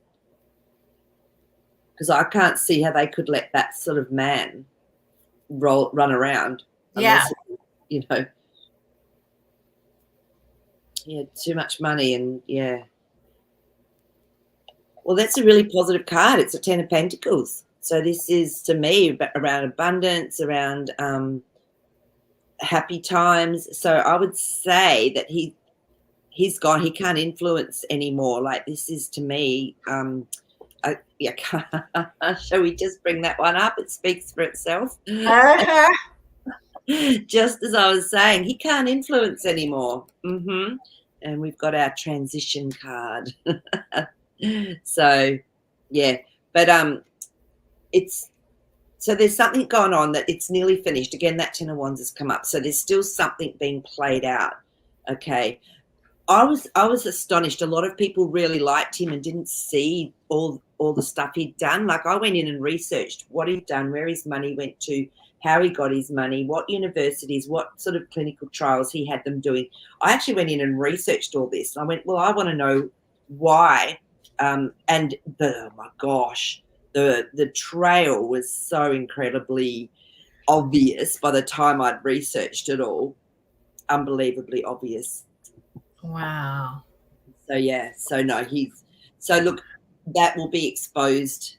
because I can't see how they could let that sort of man run around. Unless, you know, too much money and Well, that's a really positive card. It's a 10 of Pentacles. So this is, to me, around abundance, around happy times. So I would say that he's gone. He can't influence anymore. Like, this is, to me, shall we just bring that one up? It speaks for itself. Just as I was saying, he can't influence anymore. And we've got our transition card. So, but it's, so there's something going on that it's nearly finished. Again, that 10 of Wands has come up. So there's still something being played out. Okay. I was astonished. A lot of people really liked him and didn't see all the stuff he'd done. Like, I went in and researched what he'd done, where his money went to, how he got his money, what universities, what sort of clinical trials he had them doing. I actually went in and researched all this. I went, well, I want to know why. And oh my gosh, the trail was so incredibly obvious by the time I'd researched it all. Unbelievably obvious. Wow. So yeah, so no, so look, that will be exposed,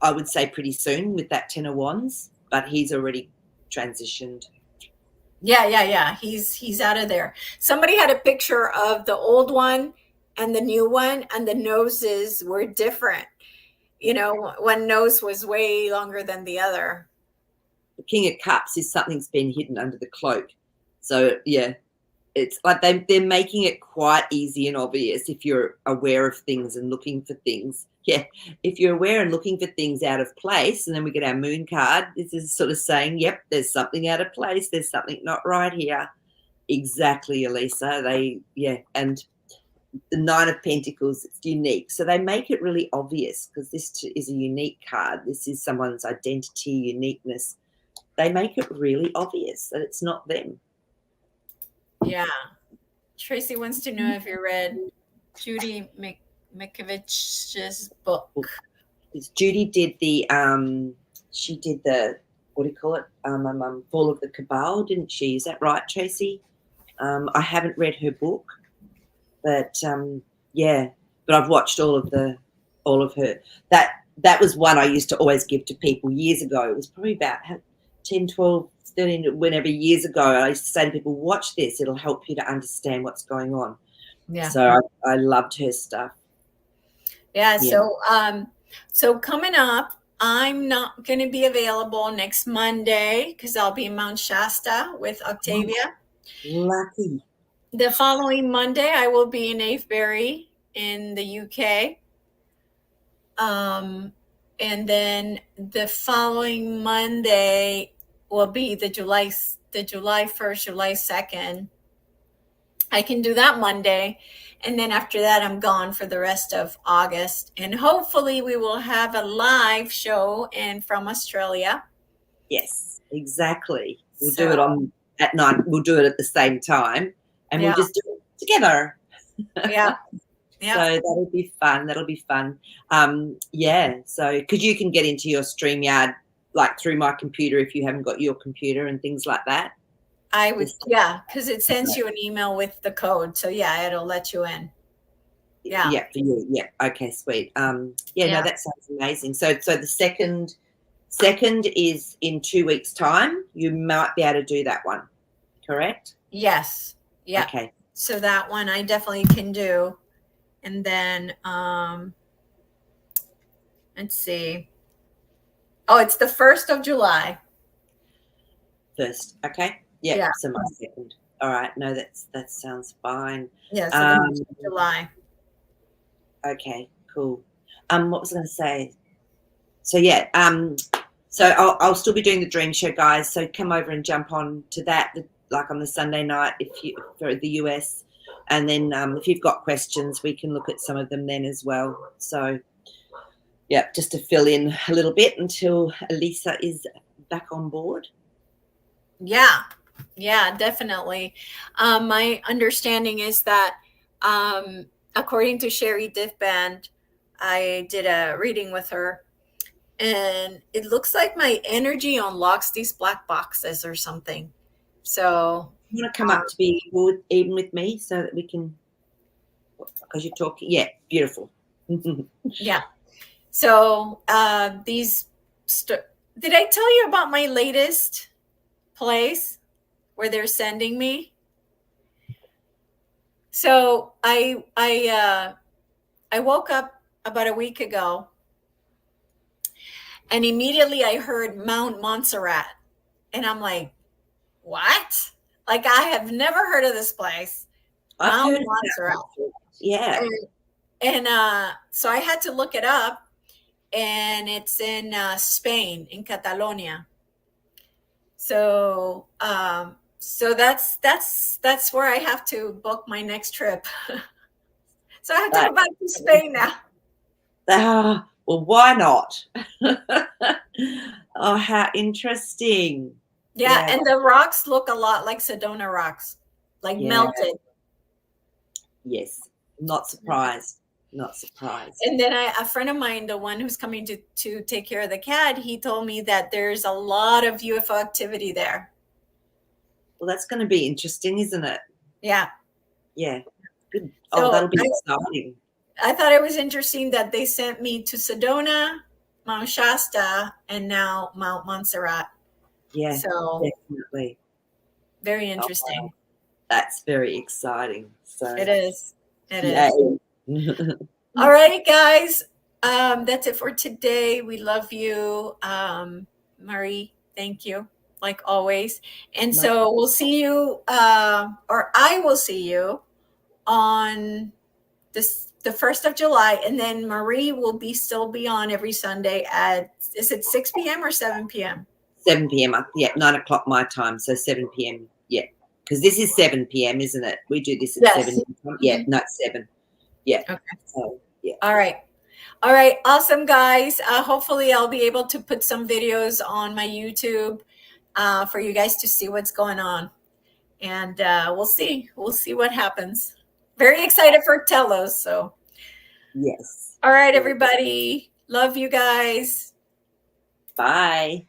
I would say, pretty soon with that Ten of Wands, but he's already transitioned. Yeah. He's out of there. Somebody had a picture of the old one and the new one, and the noses were different. You know, one nose was way longer than the other. The King of Cups is something's been hidden under the cloak. So yeah, it's like they're making it quite easy and obvious if you're aware of things and looking for things. Yeah, if you're aware and looking for things out of place, and then we get our moon card, this is sort of saying, yep, there's something out of place. There's something not right here. Exactly, Elisa. And the Nine of Pentacles, it's unique. So they make it really obvious because this is a unique card. This is someone's identity, uniqueness. They make it really obvious that it's not them. Yeah. Tracy wants to know if you read Judy Mikovich's book. Judy did she did the, what do you call it? Fall of the Cabal, didn't she? Is that right, Tracy? I haven't read her book, but yeah, but I've watched all of her. That was one I used to always give to people years ago. It was probably about 10, 12, 13, whenever years ago. I used to say to people, watch this. It'll help you to understand what's going on. Yeah. So I loved her stuff. Yeah. So coming up, I'm not going to be available next Monday because I'll be in Mount Shasta with Octavia. Lucky. The following Monday, I will be in Avebury in the UK. And then the following Monday will be the July 1st, July 2nd. I can do that Monday. And then after that, I'm gone for the rest of August. And hopefully we will have a live show from Australia. Yes, exactly. We'll do it at night. We'll do it at the same time, and we'll just do it together. Yeah. So that'll be fun. Yeah. So, because you can get into your StreamYard like through my computer if you haven't got your computer and things like that. I would, because it sends you an email with the code. So yeah, it'll let you in. Yeah. Yeah, for you. Yeah. Okay, sweet. No, that sounds amazing. So the second is in 2 weeks' time. You might be able to do that one, correct? Yes. Yeah. Okay. So that one I definitely can do. And then let's see. Oh, it's the 1st of July. First. Okay. Yeah. So my second. All right. No, that sounds fine. Yeah. So the 1st of July. Okay. Cool. What was I going to say? So yeah. So I'll still be doing the dream show, guys. So come over and jump on to that, like on the Sunday night, for the US. And then if you've got questions, we can look at some of them then as well. So yeah, just to fill in a little bit until Elisa is back on board. Yeah, definitely. My understanding is that according to Sherry Diffband, I did a reading with her, and it looks like my energy unlocks these black boxes or something. So you want to come up to be even with me so that we can, because you're talking. Yeah, beautiful. Yeah. So did I tell you about my latest place where they're sending me? So I woke up about a week ago, and immediately I heard Mount Montserrat, and I'm like, what? Like, I have never heard of this place. Mount Montserrat. Yeah. And so I had to look it up, and it's in Spain, in Catalonia. So that's where I have to book my next trip. So I have to go back to Spain now. Well, why not? Oh, how interesting. Yeah, and the rocks look a lot like Sedona rocks, like melted. Yes, not surprised. Not surprised. And then a friend of mine, the one who's coming to take care of the cat, he told me that there's a lot of UFO activity there. Well, that's going to be interesting, isn't it? Yeah. Yeah. Good. Oh, So that'll be exciting. I thought it was interesting that they sent me to Sedona, Mount Shasta, and now Mount Montserrat. Yeah, So definitely. very Oh, wow. interesting. That's very exciting. So, It is. It yay. is. All right, guys. That's it for today. We love you. Maree, thank you, like always. And My so we'll see you, or I will see you on the 1st of July. And then Maree will still be on every Sunday at, is it 6 p.m. or 7 p.m.? 7 p.m. Yeah, 9 o'clock my time, so 7 p.m. Yeah, because this is 7 p.m., isn't it? We do this at Yes. 7. Yeah, no, 7. Yeah. Okay. So, yeah. All right. All right. Awesome, guys. Hopefully, I'll be able to put some videos on my YouTube for you guys to see what's going on. And we'll see. We'll see what happens. Very excited for Telos. So, Yes. all right, Yeah. everybody. Love you guys. Bye.